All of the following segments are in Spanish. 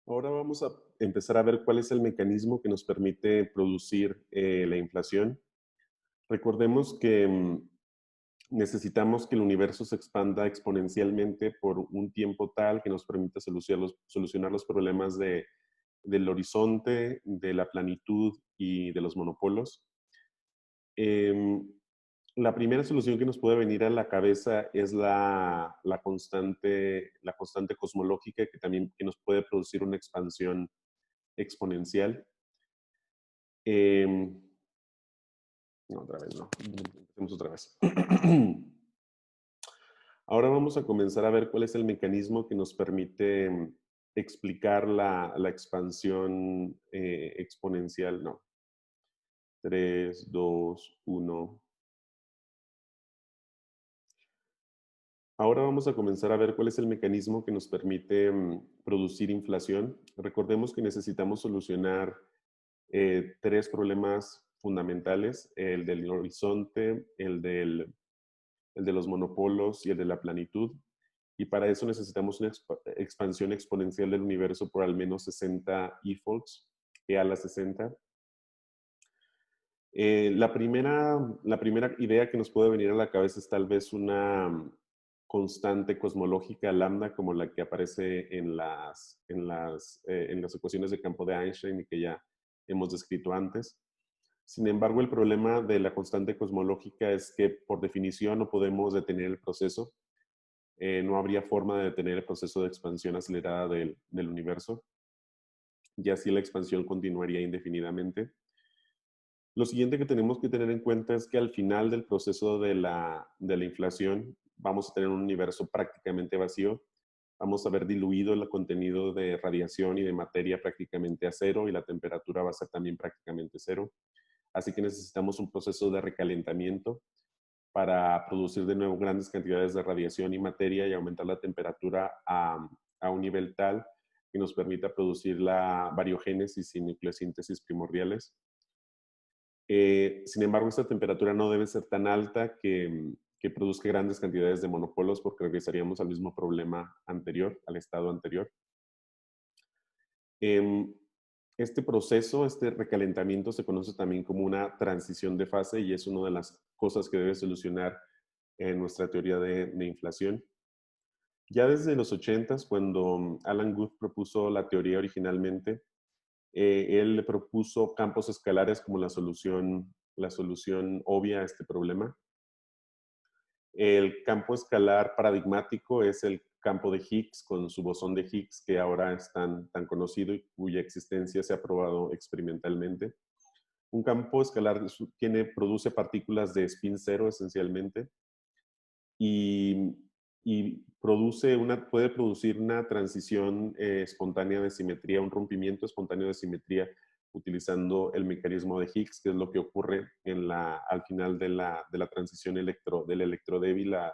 Ahora vamos a empezar a ver cuál es el mecanismo que nos permite producir la inflación. Recordemos que necesitamos que el universo se expanda exponencialmente por un tiempo tal que nos permita solucionar los problemas del horizonte, de la planitud y de los monopolos. Em, la primera solución que nos puede venir a la cabeza es la constante cosmológica que también que nos puede producir una expansión exponencial. No, otra vez no. Empecemos otra vez. Ahora vamos a comenzar a ver cuál es el mecanismo que nos permite explicar la expansión exponencial. No. 3, 2, 1. Ahora vamos a comenzar a ver cuál es el mecanismo que nos permite producir inflación. Recordemos que necesitamos solucionar tres problemas fundamentales: el del horizonte, el de los monopolos y el de la planitud. Y para eso necesitamos una expansión exponencial del universo por al menos 60 e-folds, e a la 60. La primera idea que nos puede venir a la cabeza es tal vez una constante cosmológica lambda como la que aparece en las ecuaciones de campo de Einstein y que ya hemos descrito antes. Sin embargo, el problema de la constante cosmológica es que por definición no podemos detener el proceso. No habría forma de detener el proceso de expansión acelerada del universo, y así la expansión continuaría indefinidamente. Lo siguiente que tenemos que tener en cuenta es que al final del proceso de la inflación vamos a tener un universo prácticamente vacío. Vamos a haber diluido el contenido de radiación y de materia prácticamente a cero y la temperatura va a ser también prácticamente cero. Así que necesitamos un proceso de recalentamiento para producir de nuevo grandes cantidades de radiación y materia y aumentar la temperatura a un nivel tal que nos permita producir la bariogénesis y nucleosíntesis primordiales. Sin embargo, esta temperatura no debe ser tan alta que produzca grandes cantidades de monopolos porque regresaríamos al mismo problema anterior, al estado anterior. Em, Este proceso, este recalentamiento se conoce también como una transición de fase y es una de las cosas que debe solucionar en nuestra teoría de inflación. Ya desde los 80, cuando Alan Guth propuso la teoría originalmente, él le propuso campos escalares como la solución obvia a este problema. El campo escalar paradigmático es el campo de Higgs con su bosón de Higgs, que ahora es tan conocido y cuya existencia se ha probado experimentalmente. Un campo escalar produce partículas de spin cero esencialmente y, puede producir una transición espontánea de simetría, un rompimiento espontáneo de simetría utilizando el mecanismo de Higgs, que es lo que ocurre al final de la transición del electrodébil a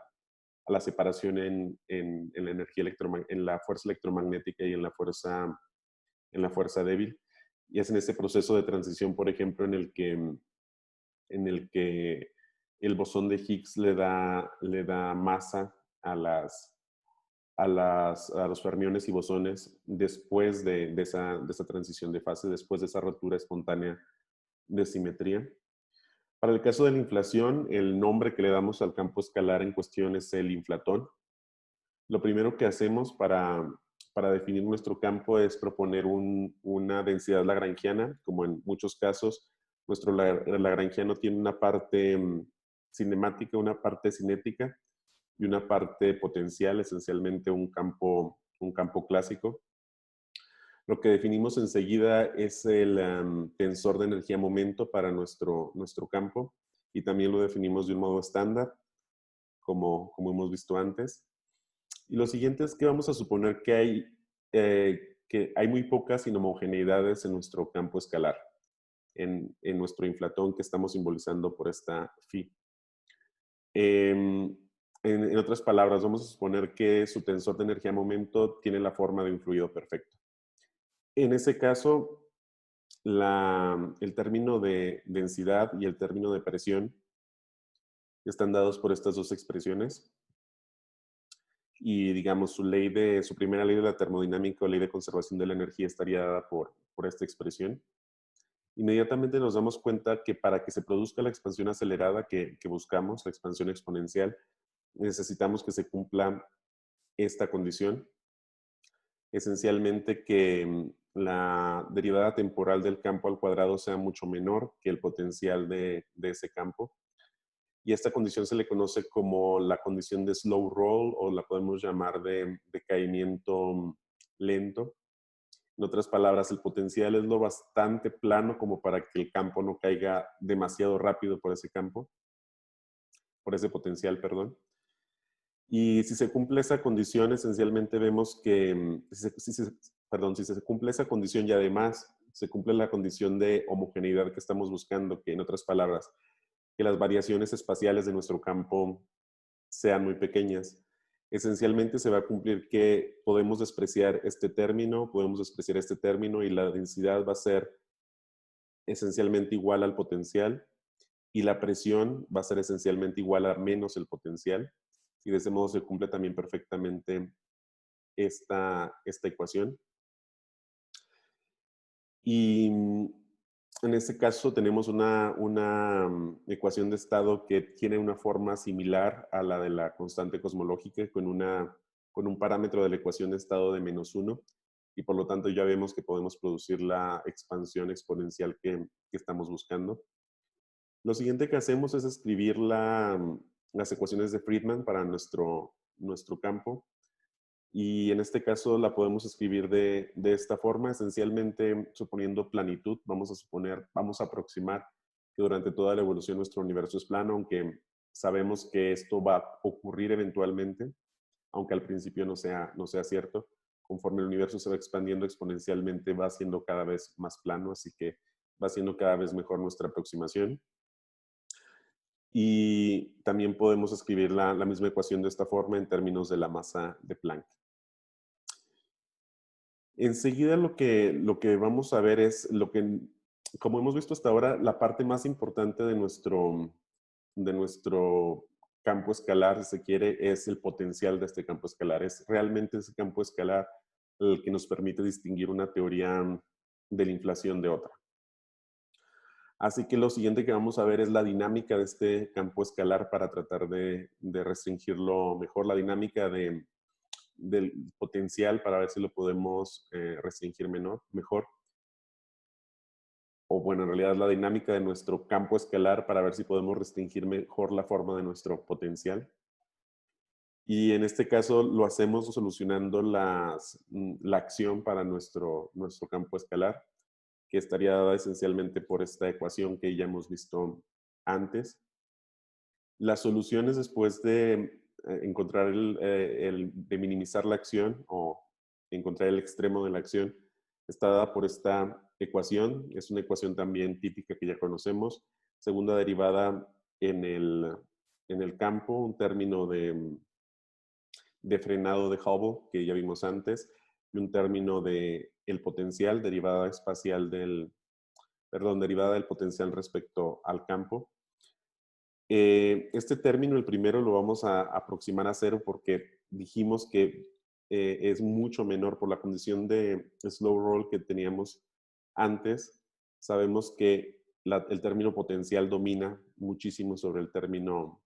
la separación en la energía en la fuerza electromagnética y en la fuerza débil. Y es en ese proceso de transición, por ejemplo, en el que el bosón de Higgs le da masa a los fermiones y bosones después de esa transición de fase, después de esa rotura espontánea de simetría. Para el caso de la inflación, el nombre que le damos al campo escalar en cuestión es el inflatón. Lo primero que hacemos para definir nuestro campo es proponer una densidad lagrangiana. Como en muchos casos, nuestro lagrangiano tiene una parte cinemática, una parte cinética y una parte potencial, esencialmente un campo clásico. Lo que definimos enseguida es el tensor de energía-momento para nuestro campo y también lo definimos de un modo estándar, como hemos visto antes. Y lo siguiente es que vamos a suponer que hay muy pocas inhomogeneidades en nuestro campo escalar, en nuestro inflatón que estamos simbolizando por esta phi. En otras palabras, vamos a suponer que su tensor de energía-momento tiene la forma de un fluido perfecto. En ese caso, el término de densidad y el término de presión están dados por estas dos expresiones. y digamos su primera ley de la termodinámica o ley de conservación de la energía estaría dada por esta expresión. Inmediatamente nos damos cuenta que para que se produzca la expansión acelerada que buscamos, la expansión exponencial, necesitamos que se cumpla esta condición, esencialmente que la derivada temporal del campo al cuadrado sea mucho menor que el potencial de ese campo. Y esta condición se le conoce como la condición de slow roll o la podemos llamar de caimiento lento. En otras palabras, el potencial es lo bastante plano como para que el campo no caiga demasiado rápido por ese campo, por ese potencial, perdón. Y si se cumple esa condición, esencialmente vemos que, si se cumple esa condición y además se cumple la condición de homogeneidad que estamos buscando, que en otras palabras, que las variaciones espaciales de nuestro campo sean muy pequeñas, esencialmente se va a cumplir que podemos despreciar este término y la densidad va a ser esencialmente igual al potencial y la presión va a ser esencialmente igual a menos el potencial. Y de ese modo se cumple también perfectamente esta ecuación. Y en este caso tenemos una ecuación de estado que tiene una forma similar a la de la constante cosmológica con un parámetro de la ecuación de estado de -1 y por lo tanto ya vemos que podemos producir la expansión exponencial que estamos buscando. Lo siguiente que hacemos es escribir las ecuaciones de Friedman para nuestro campo. Y en este caso la podemos escribir de esta forma, esencialmente suponiendo planitud. Vamos a aproximar que durante toda la evolución nuestro universo es plano, aunque sabemos que esto va a ocurrir eventualmente, aunque al principio no sea cierto. Conforme el universo se va expandiendo exponencialmente, va siendo cada vez más plano, así que va siendo cada vez mejor nuestra aproximación. Y también podemos escribir la misma ecuación de esta forma en términos de la masa de Planck. Enseguida lo que vamos a ver es como hemos visto hasta ahora, la parte más importante de nuestro campo escalar, si se quiere, es el potencial de este campo escalar. Es realmente ese campo escalar el que nos permite distinguir una teoría de la inflación de otra. Así que lo siguiente que vamos a ver es la dinámica de este campo escalar para tratar de restringirlo mejor, la dinámica del potencial para ver si lo podemos restringir mejor. O bueno, en realidad la dinámica de nuestro campo escalar para ver si podemos restringir mejor la forma de nuestro potencial. Y en este caso lo hacemos solucionando la acción para nuestro campo escalar, que estaría dada esencialmente por esta ecuación que ya hemos visto antes. Las soluciones después de encontrar de minimizar la acción o encontrar el extremo de la acción, está dada por esta ecuación. Es una ecuación también típica que ya conocemos. Segunda derivada en el campo, un término de frenado de Hubble que ya vimos antes, y un término de el potencial, derivada derivada del potencial respecto al campo. Este término, el primero, lo vamos a aproximar a cero porque dijimos que es mucho menor por la condición de slow roll que teníamos antes. Sabemos que el término potencial domina muchísimo sobre el término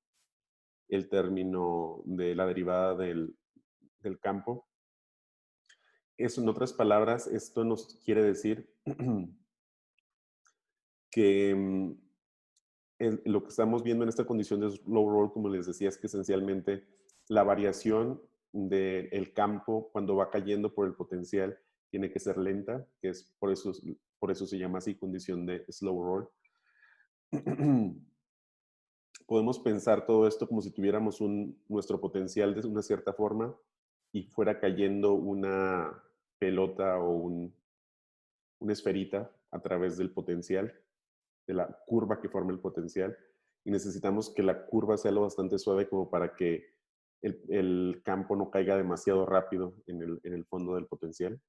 de la derivada del campo. Eso, en otras palabras, esto nos quiere decir que lo que estamos viendo en esta condición de slow roll, como les decía, es que esencialmente la variación del campo cuando va cayendo por el potencial tiene que ser lenta, que es por eso se llama así condición de slow roll. Podemos pensar todo esto como si tuviéramos nuestro potencial de una cierta forma y fuera cayendo una pelota o una esferita a través del potencial, de la curva que forma el potencial, y necesitamos que la curva sea lo bastante suave como para que el campo no caiga demasiado rápido en el fondo del potencial.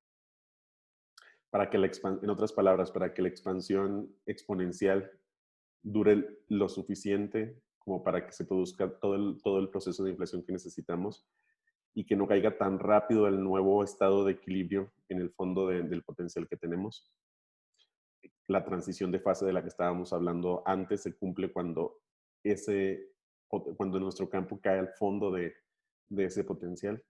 En otras palabras, para que la expansión exponencial dure lo suficiente como para que se produzca todo el proceso de inflación que necesitamos. y que no caiga tan rápido el nuevo estado de equilibrio en el fondo del potencial que tenemos. La transición de fase de la que estábamos hablando antes se cumple cuando nuestro campo cae al fondo de ese potencial.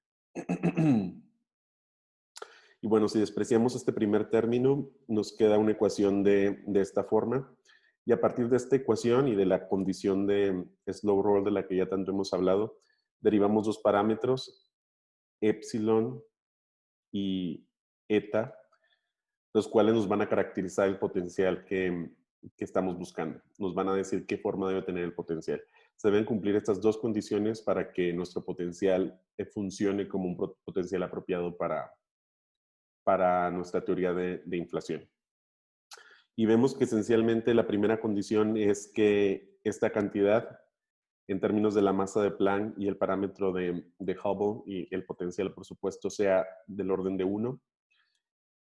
Y bueno, si despreciamos este primer término, nos queda una ecuación de esta forma. Y a partir de esta ecuación y de la condición de slow roll de la que ya tanto hemos hablado, derivamos dos parámetros, epsilon y eta, los cuales nos van a caracterizar el potencial que estamos buscando. Nos van a decir qué forma debe tener el potencial. Se deben cumplir estas dos condiciones para que nuestro potencial funcione como un potencial apropiado para nuestra teoría de inflación. Y vemos que esencialmente la primera condición es que esta cantidad, en términos de la masa de Planck y el parámetro de Hubble y el potencial, por supuesto, sea del orden de 1.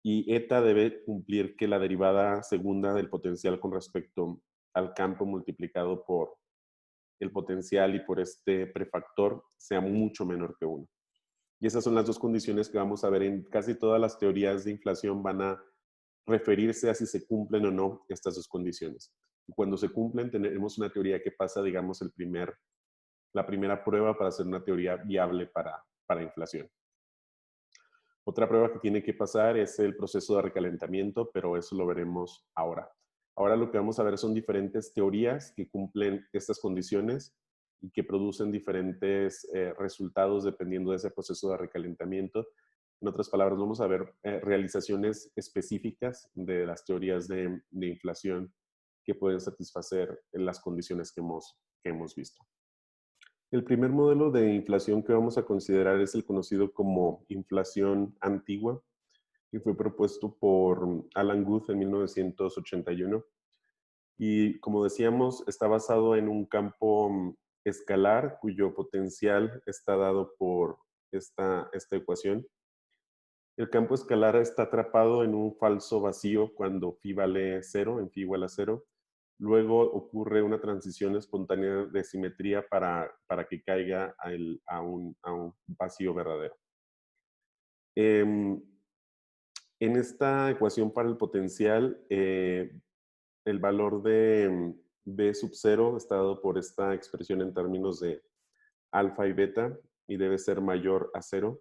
Y eta debe cumplir que la derivada segunda del potencial con respecto al campo multiplicado por el potencial y por este prefactor sea mucho menor que 1. Y esas son las dos condiciones que vamos a ver en casi todas las teorías de inflación, van a referirse a si se cumplen o no estas dos condiciones. Y cuando se cumplen, tenemos una teoría que pasa, digamos, la primera prueba para hacer una teoría viable para inflación. Otra prueba que tiene que pasar es el proceso de recalentamiento, pero eso lo veremos ahora. Ahora lo que vamos a ver son diferentes teorías que cumplen estas condiciones y que producen diferentes resultados dependiendo de ese proceso de recalentamiento. En otras palabras, vamos a ver realizaciones específicas de las teorías de inflación que pueden satisfacer las condiciones que hemos visto. El primer modelo de inflación que vamos a considerar es el conocido como inflación antigua, que fue propuesto por Alan Guth en 1981. Y como decíamos, está basado en un campo escalar cuyo potencial está dado por esta ecuación. El campo escalar está atrapado en un falso vacío cuando phi vale 0, en phi igual a 0. Luego ocurre una transición espontánea de simetría para que caiga a un vacío verdadero. En esta ecuación para el potencial, el valor de B sub 0 está dado por esta expresión en términos de alfa y beta y debe ser mayor a 0.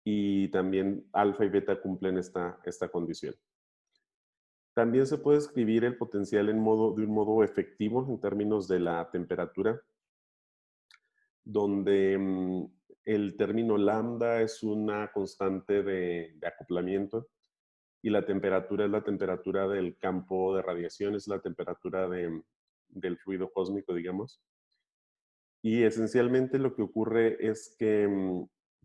Y también alfa y beta cumplen esta condición. También se puede escribir el potencial de un modo efectivo en términos de la temperatura, donde el término lambda es una constante de acoplamiento y la temperatura es la temperatura del campo de radiación, es la temperatura del fluido cósmico, digamos. Y esencialmente lo que ocurre es que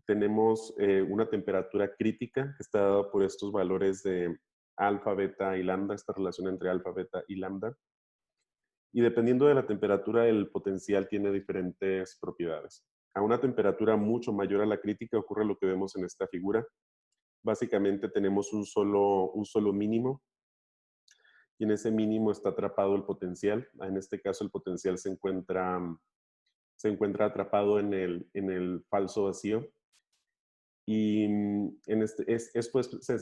tenemos una temperatura crítica que está dada por estos valores de alfa, beta y lambda, esta relación entre alfa, beta y lambda. Y dependiendo de la temperatura, el potencial tiene diferentes propiedades. A una temperatura mucho mayor a la crítica ocurre lo que vemos en esta figura. Básicamente tenemos un solo mínimo y en ese mínimo está atrapado el potencial. En este caso el potencial se encuentra atrapado en el falso vacío. Y esto es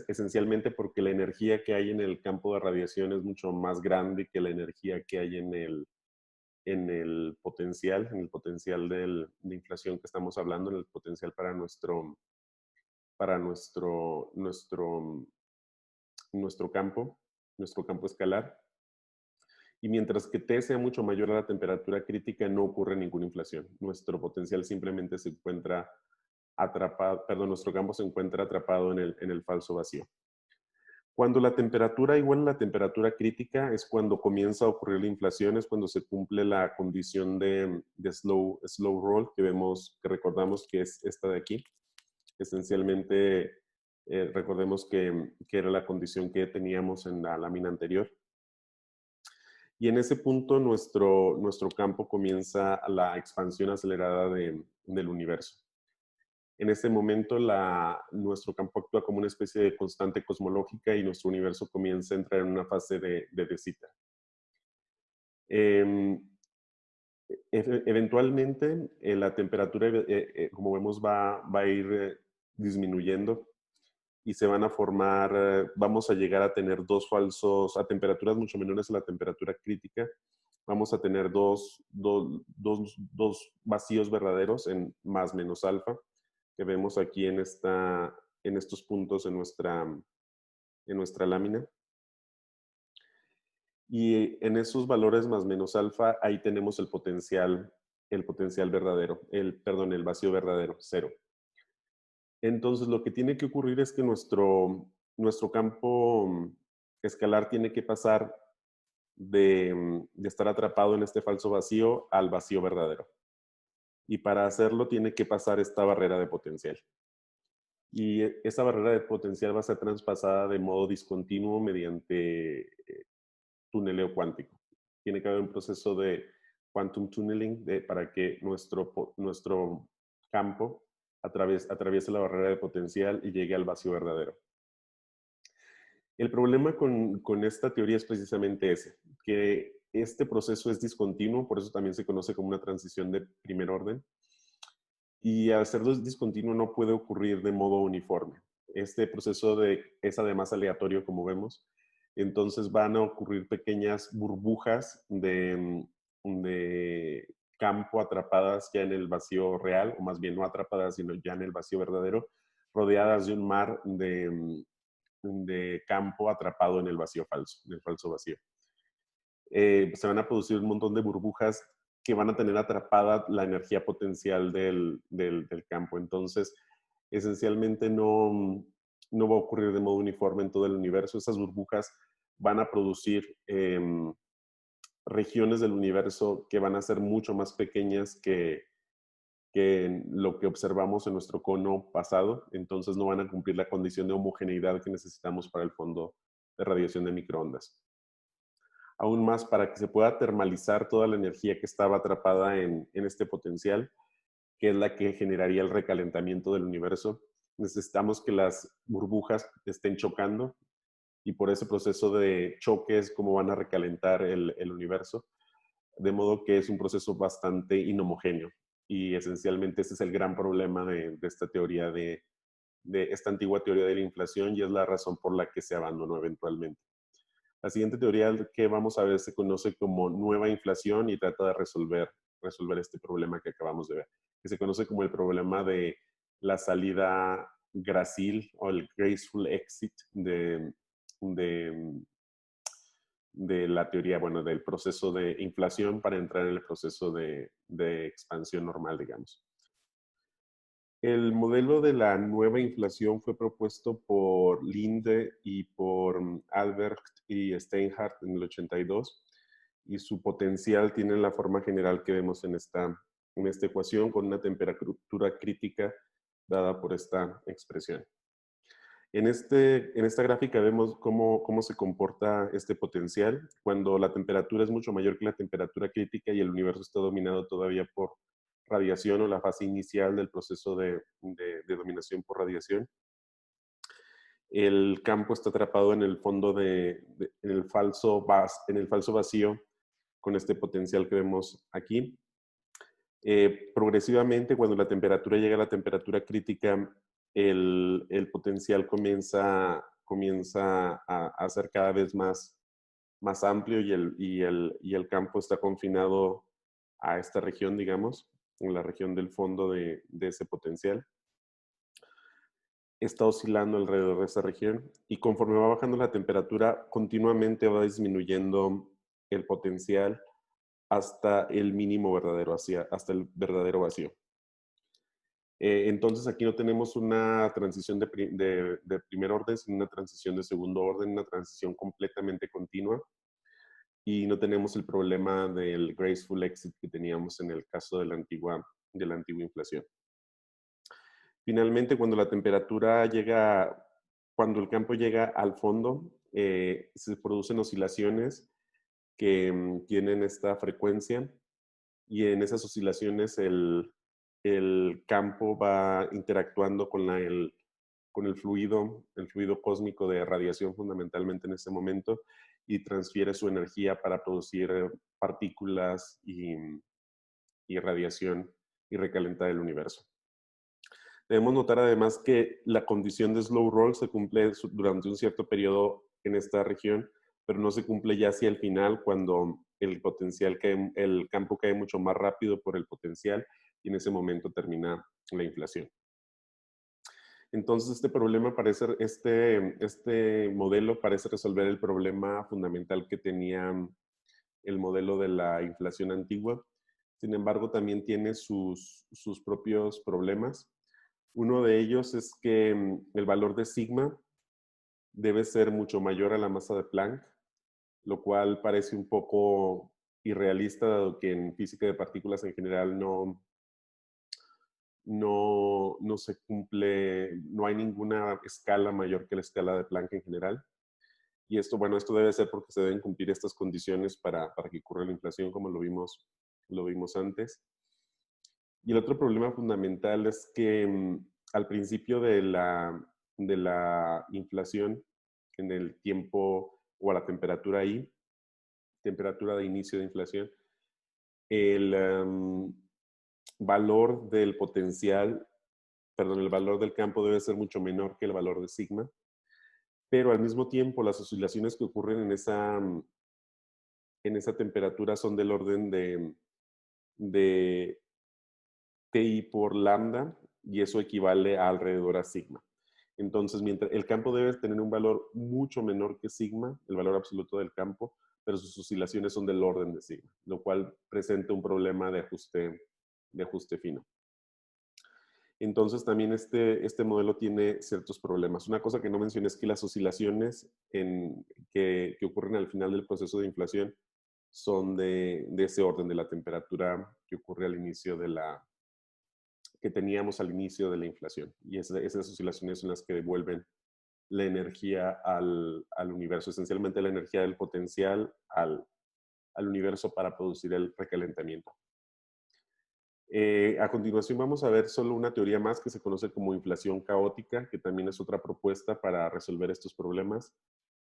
esencialmente porque la energía que hay en el campo de radiación es mucho más grande que la energía que hay en el potencial de inflación que estamos hablando, en el potencial para nuestro campo escalar. Y mientras que T sea mucho mayor a la temperatura crítica, no ocurre ninguna inflación. Nuestro potencial simplemente se encuentra atrapado, nuestro campo se encuentra atrapado en el falso vacío. Cuando la temperatura igual a la temperatura crítica es cuando comienza a ocurrir la inflación, es cuando se cumple la condición de slow roll que recordamos que es esta de aquí. Esencialmente, recordemos que era la condición que teníamos en la lámina anterior. Y en ese punto nuestro campo comienza la expansión acelerada del universo. En este momento nuestro campo actúa como una especie de constante cosmológica y nuestro universo comienza a entrar en una fase de de Sitter. Eventualmente, la temperatura, como vemos, va a ir disminuyendo y se van a formar, vamos a llegar a tener dos falsos, a temperaturas mucho menores a la temperatura crítica, vamos a tener dos vacíos verdaderos en más menos alfa, que vemos aquí en estos puntos en nuestra lámina. Y en esos valores más menos alfa, ahí tenemos el potencial verdadero, el vacío verdadero, cero. Entonces, lo que tiene que ocurrir es que nuestro campo escalar tiene que pasar de estar atrapado en este falso vacío al vacío verdadero. Y para hacerlo tiene que pasar esta barrera de potencial. Y esa barrera de potencial va a ser traspasada de modo discontinuo mediante tuneleo cuántico. Tiene que haber un proceso de quantum tunneling para que nuestro campo atraviese la barrera de potencial y llegue al vacío verdadero. El problema con esta teoría es precisamente ese, que este proceso es discontinuo, por eso también se conoce como una transición de primer orden, y al ser discontinuo no puede ocurrir de modo uniforme. Este proceso es además aleatorio, como vemos, entonces van a ocurrir pequeñas burbujas de campo atrapadas ya en el vacío real, o más bien no atrapadas, sino ya en el vacío verdadero, rodeadas de un mar de campo atrapado en el vacío falso, en el falso vacío. Se van a producir un montón de burbujas que van a tener atrapada la energía potencial del campo. Entonces, esencialmente no va a ocurrir de modo uniforme en todo el universo. Esas burbujas van a producir regiones del universo que van a ser mucho más pequeñas que lo que observamos en nuestro cono pasado. Entonces, no van a cumplir la condición de homogeneidad que necesitamos para el fondo de radiación de microondas. Aún más, para que se pueda termalizar toda la energía que estaba atrapada en este potencial, que es la que generaría el recalentamiento del universo, necesitamos que las burbujas estén chocando, y por ese proceso de choque es como van a recalentar el universo, de modo que es un proceso bastante inhomogéneo. Y esencialmente ese es el gran problema de esta teoría de esta antigua teoría de la inflación, y es la razón por la que se abandonó eventualmente. La siguiente teoría que vamos a ver se conoce como nueva inflación y trata de resolver este problema que acabamos de ver, que se conoce como el problema de la salida gracil o el graceful exit de, de la teoría, bueno, del proceso de inflación para entrar en el proceso de expansión normal, digamos. El modelo de la nueva inflación fue propuesto por Linde y por Albert y Steinhardt en el 82, y su potencial tiene la forma general que vemos en esta ecuación, con una temperatura crítica dada por esta expresión. En esta gráfica vemos cómo se comporta este potencial cuando la temperatura es mucho mayor que la temperatura crítica y el universo está dominado todavía por radiación, o la fase inicial del proceso de dominación por radiación. El campo está atrapado en el fondo en el falso vacío con este potencial que vemos aquí. Progresivamente, cuando la temperatura llega a la temperatura crítica, el potencial comienza a ser cada vez más amplio, y el campo está confinado a esta región, digamos, en la región del fondo de ese potencial. Está oscilando alrededor de esa región, y conforme va bajando la temperatura, continuamente va disminuyendo el potencial hasta el mínimo verdadero, hasta el verdadero vacío. Entonces aquí no tenemos una transición de primer orden, sino una transición de segundo orden, una transición completamente continua, y no tenemos el problema del graceful exit que teníamos en el caso de la antigua inflación. Finalmente, cuando el campo llega al fondo, se producen oscilaciones que tienen esta frecuencia, y en esas oscilaciones el campo va interactuando con el fluido cósmico de radiación fundamentalmente en ese momento, y transfiere su energía para producir partículas radiación y recalentada del universo. Debemos notar además que la condición de slow roll se cumple durante un cierto periodo en esta región, pero no se cumple ya hacia el final cuando el campo cae mucho más rápido por el potencial y en ese momento termina la inflación. Entonces este modelo parece resolver el problema fundamental que tenía el modelo de la inflación antigua. Sin embargo, también tiene sus propios problemas. Uno de ellos es que el valor de sigma debe ser mucho mayor a la masa de Planck, lo cual parece un poco irrealista, dado que en física de partículas en general no se cumple, no hay ninguna escala mayor que la escala de Planck en general. Y esto debe ser porque se deben cumplir estas condiciones para que ocurra la inflación, como lo vimos antes. Y el otro problema fundamental es que al principio de la inflación, en el tiempo o a la temperatura I, temperatura de inicio de inflación, el valor del potencial, el valor del campo debe ser mucho menor que el valor de sigma, pero al mismo tiempo las oscilaciones que ocurren en esa temperatura son del orden de TI por lambda, y eso equivale a alrededor a sigma. Entonces, mientras el campo debe tener un valor mucho menor que sigma, el valor absoluto del campo, pero sus oscilaciones son del orden de sigma, lo cual presenta un problema de ajuste fino. Entonces, también este modelo tiene ciertos problemas. Una cosa que no mencioné es que las oscilaciones que ocurren al final del proceso de inflación son de ese orden, de la temperatura que ocurre al inicio que teníamos al inicio de la inflación. Y esas oscilaciones son las que devuelven la energía al universo, esencialmente la energía del potencial al universo para producir el recalentamiento. A continuación vamos a ver solo una teoría más que se conoce como inflación caótica, que también es otra propuesta para resolver estos problemas.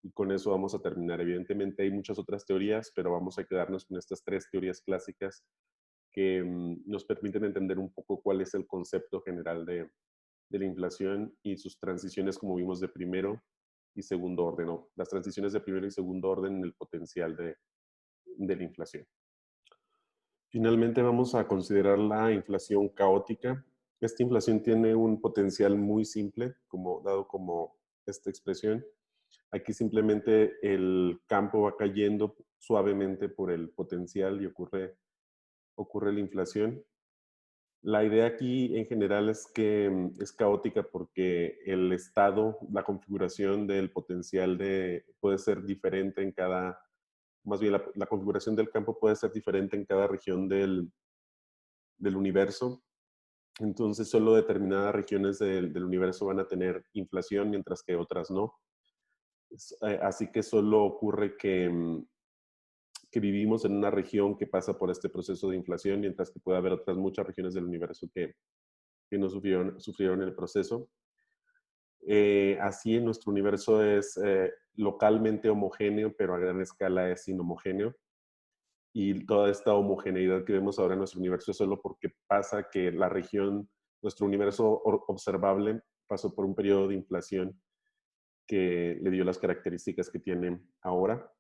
Y con eso vamos a terminar. Evidentemente hay muchas otras teorías, pero vamos a quedarnos con estas tres teorías clásicas que nos permiten entender un poco cuál es el concepto general de la inflación y sus transiciones, como vimos, de primero y segundo orden, o las transiciones de primero y segundo orden en el potencial de la inflación. Finalmente vamos a considerar la inflación caótica. Esta inflación tiene un potencial muy simple, dado como esta expresión. Aquí simplemente el campo va cayendo suavemente por el potencial y ocurre la inflación. La idea aquí en general es que es caótica porque el estado, la configuración del potencial puede ser diferente en más bien la configuración del campo puede ser diferente en cada región del universo. Entonces solo determinadas regiones del universo van a tener inflación, mientras que otras no. Así que solo ocurre que vivimos en una región que pasa por este proceso de inflación, mientras que puede haber otras muchas regiones del universo que no sufrieron el proceso. Así, nuestro universo es localmente homogéneo, pero a gran escala es inhomogéneo. Y toda esta homogeneidad que vemos ahora en nuestro universo es solo porque pasa que nuestro universo observable, pasó por un periodo de inflación que le dio las características que tiene ahora.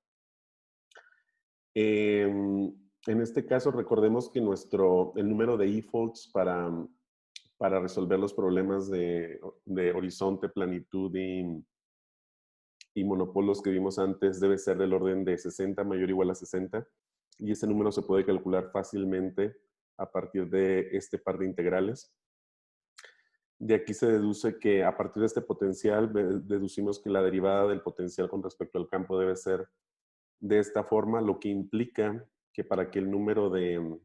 En este caso, recordemos que el número de E-folds para resolver los problemas de horizonte, planitud y monopolos que vimos antes debe ser del orden de 60 mayor o igual a 60. Y ese número se puede calcular fácilmente a partir de este par de integrales. De aquí se deduce que a partir de este potencial, deducimos que la derivada del potencial con respecto al campo debe ser de esta forma, lo que implica que para que el número de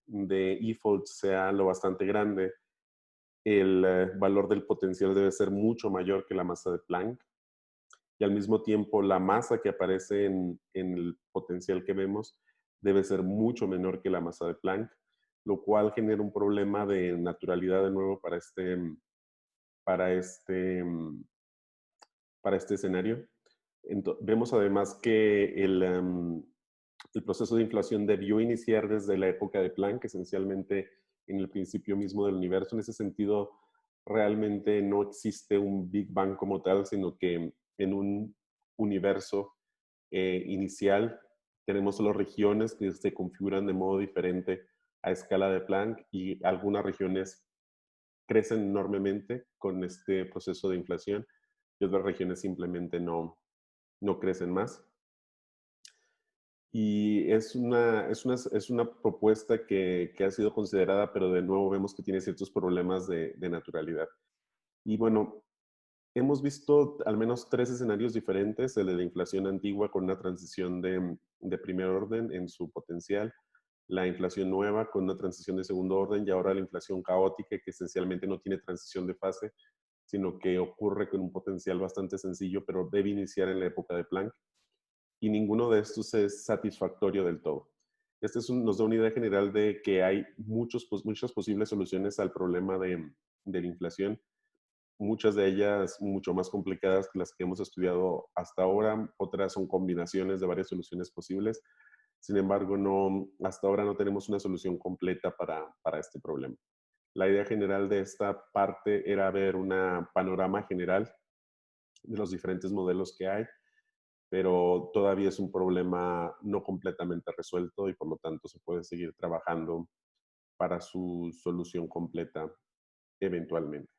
E-folds sea lo bastante grande, el valor del potencial debe ser mucho mayor que la masa de Planck. Y al mismo tiempo la masa que aparece en el potencial que vemos debe ser mucho menor que la masa de Planck, lo cual genera un problema de naturalidad de nuevo para este escenario. Vemos además que El proceso de inflación debió iniciar desde la época de Planck, esencialmente en el principio mismo del universo. En ese sentido, realmente no existe un Big Bang como tal, sino que en un universo inicial tenemos solo regiones que se configuran de modo diferente a escala de Planck y algunas regiones crecen enormemente con este proceso de inflación y otras regiones simplemente no crecen más. Y es una propuesta que ha sido considerada, pero de nuevo vemos que tiene ciertos problemas de naturalidad. Y bueno, hemos visto al menos tres escenarios diferentes, el de la inflación antigua con una transición de primer orden en su potencial, la inflación nueva con una transición de segundo orden y ahora la inflación caótica que esencialmente no tiene transición de fase, sino que ocurre con un potencial bastante sencillo, pero debe iniciar en la época de Planck y ninguno de estos es satisfactorio del todo. Este nos da una idea general de que hay muchas posibles soluciones al problema de la inflación, muchas de ellas mucho más complicadas que las que hemos estudiado hasta ahora, otras son combinaciones de varias soluciones posibles. Sin embargo, hasta ahora no tenemos una solución completa para este problema. La idea general de esta parte era ver un panorama general de los diferentes modelos que hay, pero todavía es un problema no completamente resuelto y por lo tanto se puede seguir trabajando para su solución completa eventualmente.